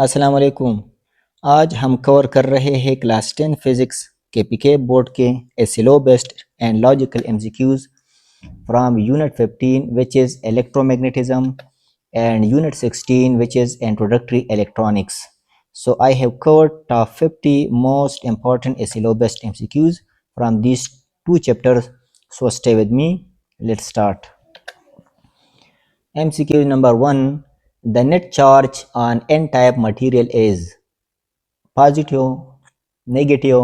अस्सलाम वालेकुम। आज हम कवर कर रहे हैं क्लास 10 फिजिक्स के पीके बोर्ड के a slow based and logical MCQs from unit 15 which is electromagnetism and unit 16 which is introductory electronics. So I have covered top 50 most important SEO based MCQs from these two chapters. So stay with me. Let's start. MCQ number 1. The net charge on n-type material is positive, negative,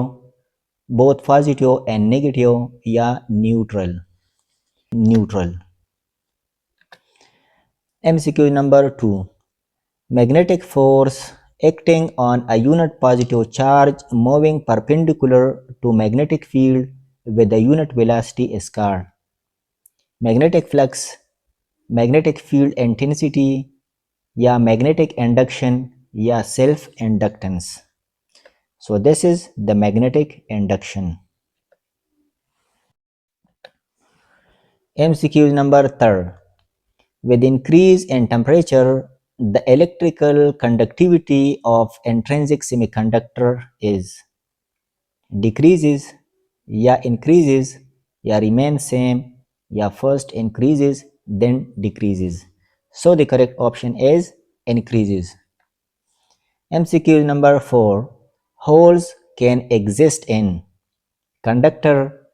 both positive and negative, या neutral. MCQ number 2. Magnetic force acting on a unit positive charge moving perpendicular to magnetic field with a unit velocity is called magnetic flux, magnetic field intensity, या magnetic induction, या self inductance. So this is the magnetic induction. MCQ number 3. With increase in temperature, the electrical conductivity of intrinsic semiconductor is decreases, या increases, या remain same, या first increases then decreases. So the correct option is increases. MCQ number 4. Holes can exist in conductor,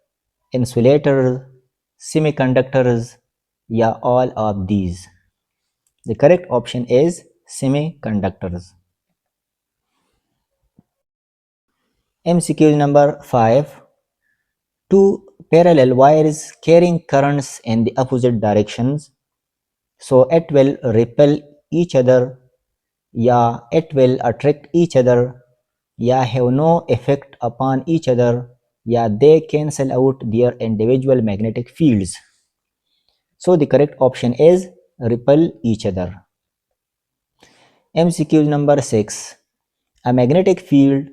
insulators, semiconductors, या all of these. The correct option is semiconductors. MCQ number 5. Two parallel wires carrying currents in the opposite directions, so it will repel each other, या it will attract each other, या have no effect upon each other, या they cancel out their individual magnetic fields. So the correct option is repel each other. MCQ number 6. A magnetic field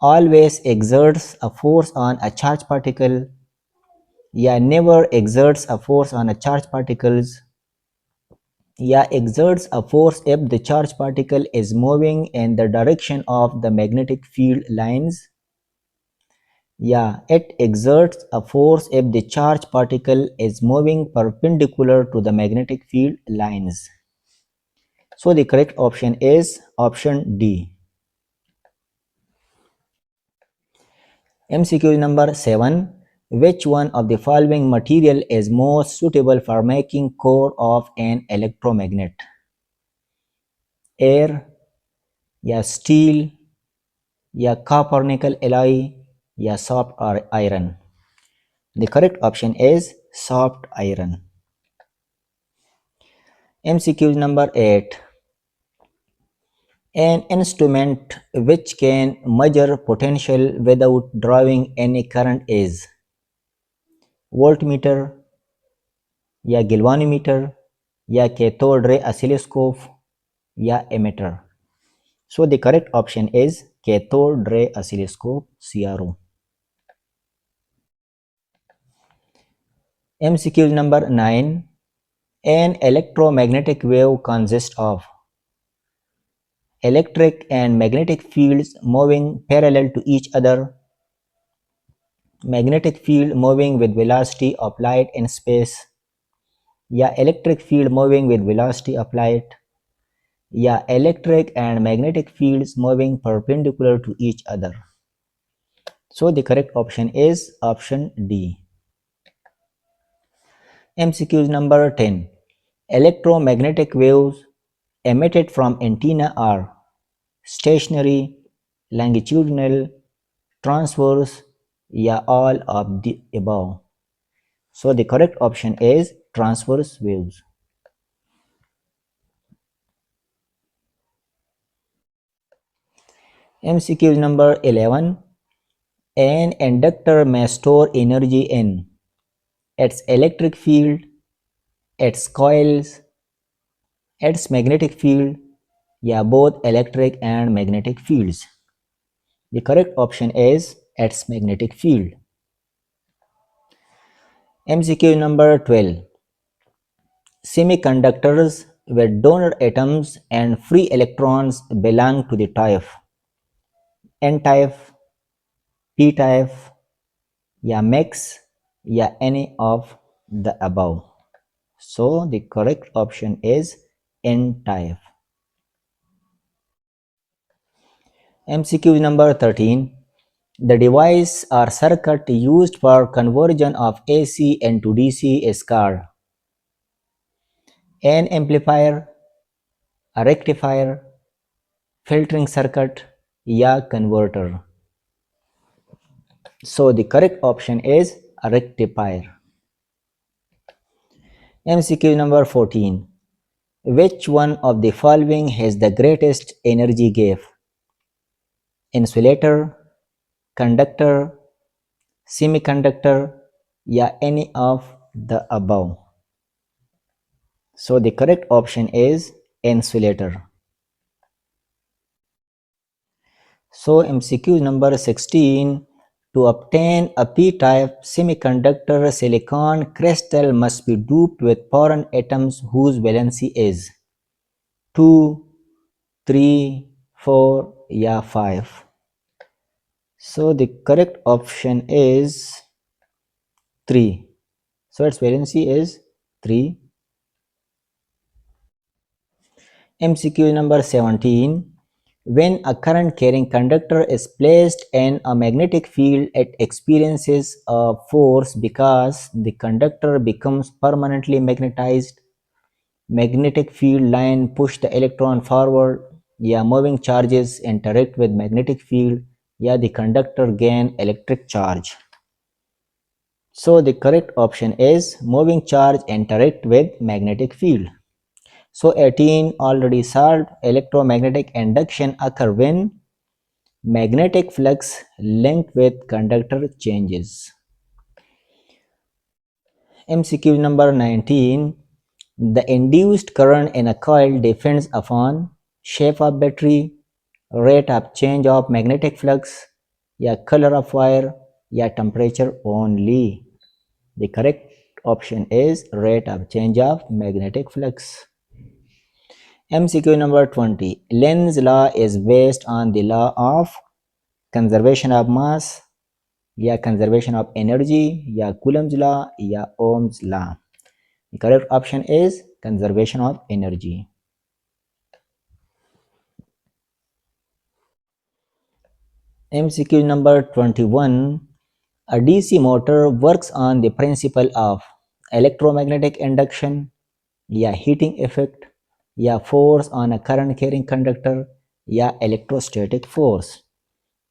always exerts a force on a charged particle, या never exerts a force on a charged particles, या exerts a force if the charged particle is moving in the direction of the magnetic field lines, या it exerts a force if the charged particle is moving perpendicular to the magnetic field lines. So the correct option is option D. MCQ number 7. Which one of the following material is most suitable for making core of an electromagnet? Air, या steel, या copper nickel alloy, या soft or iron? The correct option is soft iron. MCQ number 8. An instrument which can measure potential without drawing any current is voltmeter, या galvanometer, या cathode ray oscilloscope, या emitter. So the correct option is cathode ray oscilloscope, CRO. MCQ number 9. An electromagnetic wave consists of electric and magnetic fields moving parallel to each other, magnetic field moving with velocity of light in space, या electric field moving with velocity of light, या electric and magnetic fields moving perpendicular to each other. So the correct option is option D. MCQ number 10. Electromagnetic waves emitted from antenna are stationary, longitudinal, transverse, या all of the above. So the correct option is transverse waves. MCQ number 11. An inductor may store energy in its electric field, its coils, its magnetic field, या both electric and magnetic fields. The correct option is its magnetic field. MCQ number 12. Semiconductors where donor atoms and free electrons belong to the type n-type, p-type, या mix या any of the above. So the correct option is n-type. MCQ number 13. The device or circuit used for conversion of AC into DC is called an amplifier, a rectifier, filtering circuit, या converter. So the correct option is a rectifier. MCQ number 14. Which one of the following has the greatest energy gap? Insulator, conductor, semiconductor, या any of the above. So the correct option is insulator. So MCQ number 16. To obtain a p-type semiconductor, silicon crystal must be doped with foreign atoms whose valency is 2, 3, 4, या 5. So the correct option is 3. So its valency is 3. MCQ number 17. When a current carrying conductor is placed in a magnetic field, it experiences a force because the conductor becomes permanently magnetized. Magnetic field line push the electron forward. Yeah, moving charges interact with magnetic field. Yeah, the conductor gain electric charge. So the correct option is moving charge interact with magnetic field. So 18 already solved. Electromagnetic induction occur when magnetic flux linked with conductor changes. MCQ number 19. The induced current in a coil depends upon shape of battery, rate of change of magnetic flux, या color of wire, या temperature only. The correct option is rate of change of magnetic flux. MCQ number 20. Lenz's law is based on the law of conservation of mass, या conservation of energy, या Coulomb's law, या Ohm's law. The correct option is conservation of energy. MCQ number 21. A DC motor works on the principle of electromagnetic induction, या heating effect, या force on a current carrying conductor, या electrostatic force.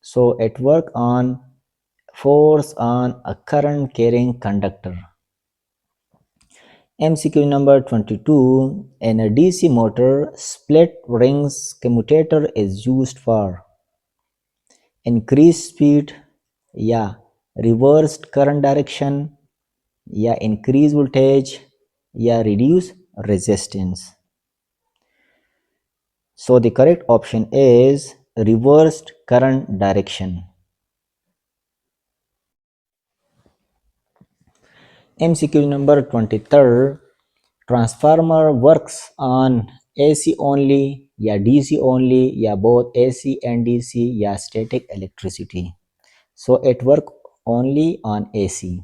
So it work on force on a current carrying conductor. MCQ number 22. In a DC motor, split rings commutator is used for increased speed, या reversed current direction, या increase voltage, या reduce resistance. So the correct option is reversed current direction. MCQ number 23. Transformer works on AC only, या DC only, या both AC and DC, या static electricity. So it work only on AC.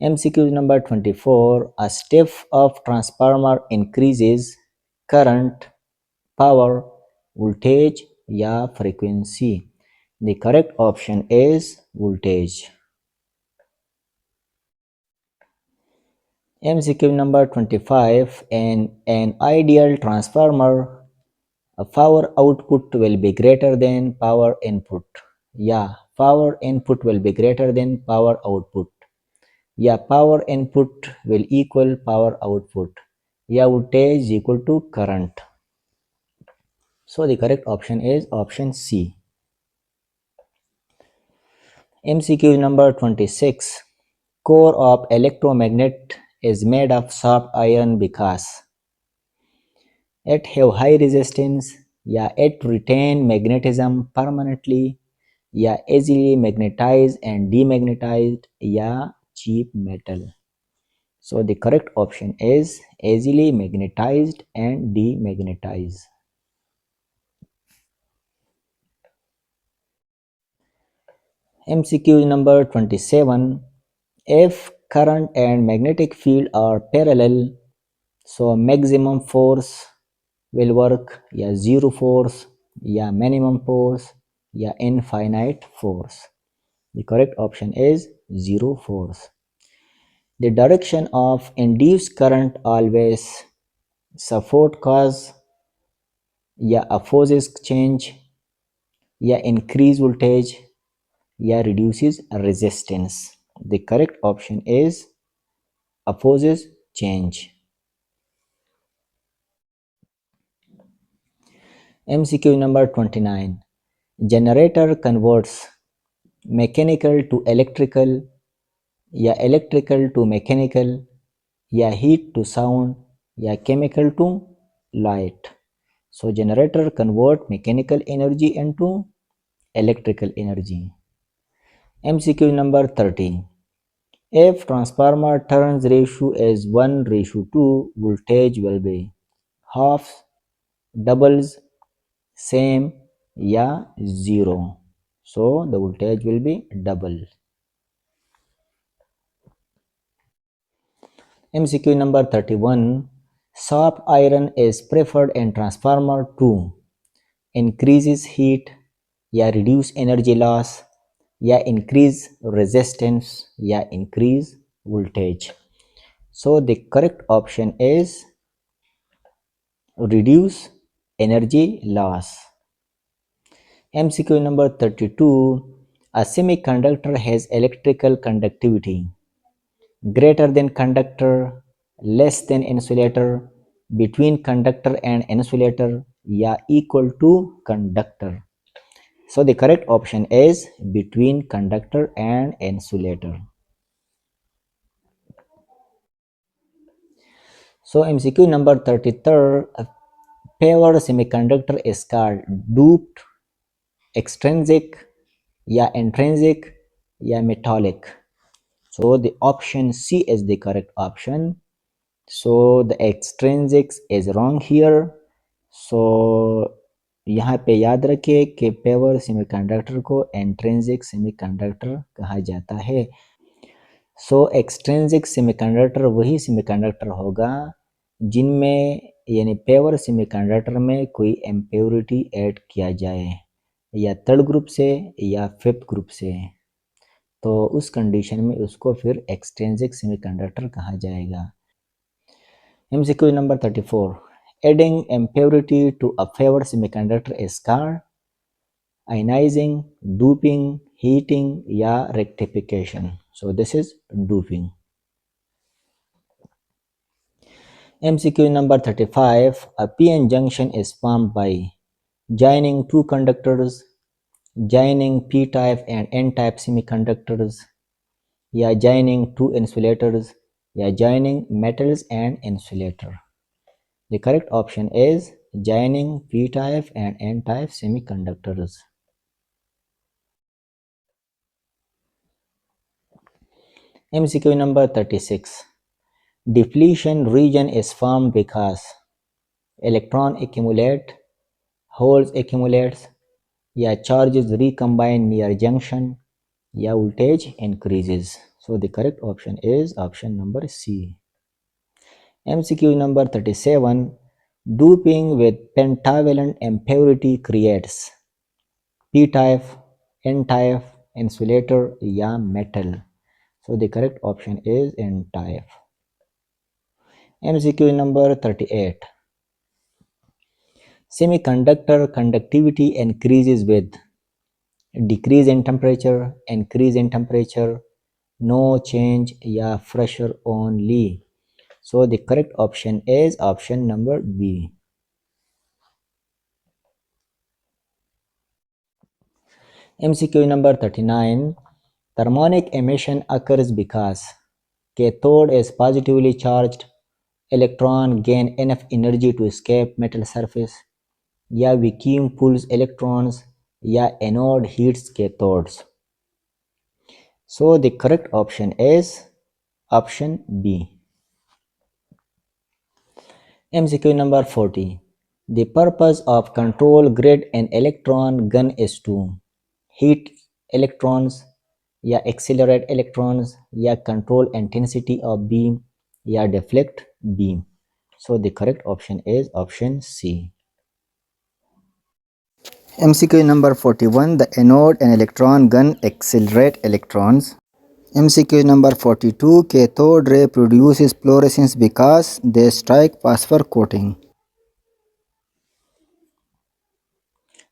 MCQ number 24. A step of transformer increases current, power, voltage, या frequency. The correct option is voltage. MCQ number 25. In an ideal transformer, a power output will be greater than power input. Yeah, power input will be greater than power output. Yeah, power input will equal power output. Yeah, voltage is equal to current. So the correct option is option C. MCQ number 26. Core of electromagnet is made of soft iron because it have high resistance, या it retain magnetism permanently, या easily magnetized and demagnetized, या cheap metal. So the correct option is easily magnetized and demagnetize. MCQ number 27. If current and magnetic field are parallel, so maximum force will work, या zero force, या minimum force, या infinite force. The correct option is zero force. The direction of induced current always support cause, या opposes change, या increase voltage, या reduces resistance. The correct option is opposes change. MCQ number 29. Generator converts mechanical to electrical, या electrical to mechanical, या heat to sound, या chemical to light. So generator convert mechanical energy into electrical energy. MCQ number 30. If transformer turns ratio is 1:2, voltage will be half, doubles, same, या zero. So the voltage will be double. MCQ number 31. Soft iron is preferred in transformer to increases heat, या reduce energy loss, या increase resistance, या increase voltage. So the correct option is reduce energy loss. MCQ number 32. A semiconductor has electrical conductivity greater than conductor, less than insulator, between conductor and insulator, या equal to conductor. So the correct option is between conductor and insulator. So MCQ number 33. A pure semiconductor is called doped, extrinsic, या intrinsic, या metallic. So the option C is the correct option. So the extrinsics is wrong here. So यहाँ पे याद रखिए कि pure semiconductor को intrinsic semiconductor कहा जाता है. सो एक्सट्रिंसिक सेमीकंडक्टर वही सेमीकंडक्टर होगा जिनमें यानी पेवर सेमीकंडक्टर में कोई इम्प्योरिटी ऐड किया जाए, या थर्ड ग्रुप से या फिफ्थ ग्रुप से, तो उस कंडीशन में उसको फिर एक्सट्रिंसिक सेमीकंडक्टर कहा जाएगा. MCQ number 34. Adding impurity to a favored semiconductor is called ionizing, doping, heating, या rectification. So this is doping. MCQ number 35. A PN junction is formed by joining two conductors, joining P-type and N-type semiconductors, या joining two insulators, या joining metals and insulator. The correct option is joining P-type and N-type semiconductors. MCQ number 36. Depletion region is formed because electron accumulate, holes accumulates, या charges recombine near junction, या voltage increases. So the correct option is option number C. MCQ number 37. Doping with pentavalent impurity creates P-type, N-type, insulator, या metal. So the correct option is N-type. MCQ number 38. Semiconductor conductivity increases with decrease in temperature, increase in temperature, no change, या pressure only. So the correct option is option number B. MCQ number 39. Thermonic emission occurs because cathode is positively charged, electron gain enough energy to escape metal surface, या vacuum pulls electrons, या anode heats cathodes. So the correct option is option B. MCQ number 40. The purpose of control grid and electron gun is to heat electrons, या accelerate electrons, या control intensity of beam, या deflect beam. So the correct option is option C. MCQ number 41. The anode and electron gun accelerate electrons. MCQ number 42. Cathode ray produces fluorescence because they strike phosphor coating.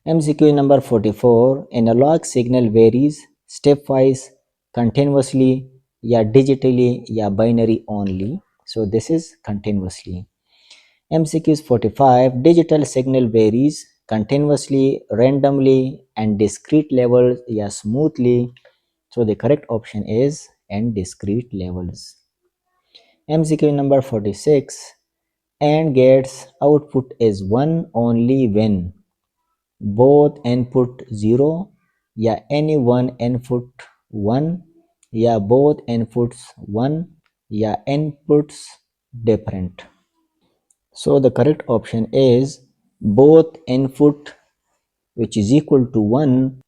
MCQ number 44. Analog signal varies stepwise, continuously, या digitally, या binary only. So this is continuously. MCQs 45. Digital signal varies continuously, randomly, and discrete levels, या smoothly. So the correct option is and discrete levels. MCQ number 46. AND gates output is 1 only when both input 0, या any one input 1, या both inputs 1, या inputs different. So the correct option is both input, which is equal to 1.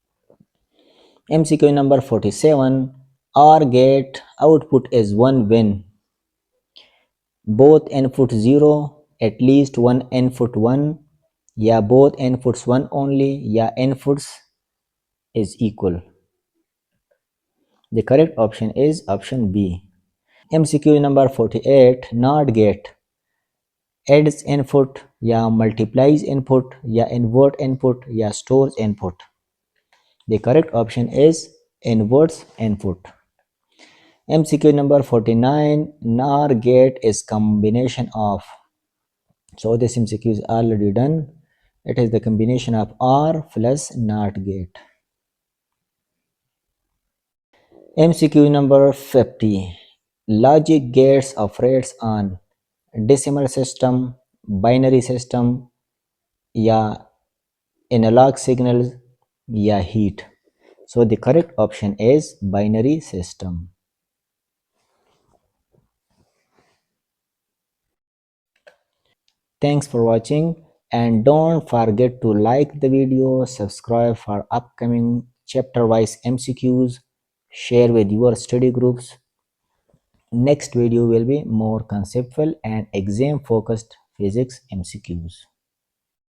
MCQ number 47. OR gate output is 1 when both input 0, at least one input 1, या both inputs 1 only, या inputs is equal. The correct option is option B. MCQ number 48. NOT gate adds input, या multiplies input, या invert input, या stores input. The correct option is inverts input. MCQ number 49. NOR gate is combination of. So this MCQ is already done. It is the combination of OR plus NOT gate. MCQ number 50. Logic gates operates on decimal system, binary system, या analog signals, या heat. So the correct option is binary system. Thanks for watching, and don't forget to like the video, subscribe for upcoming chapter wise MCQs, share with your study groups. Next video will be more conceptual and exam focused physics MCQs.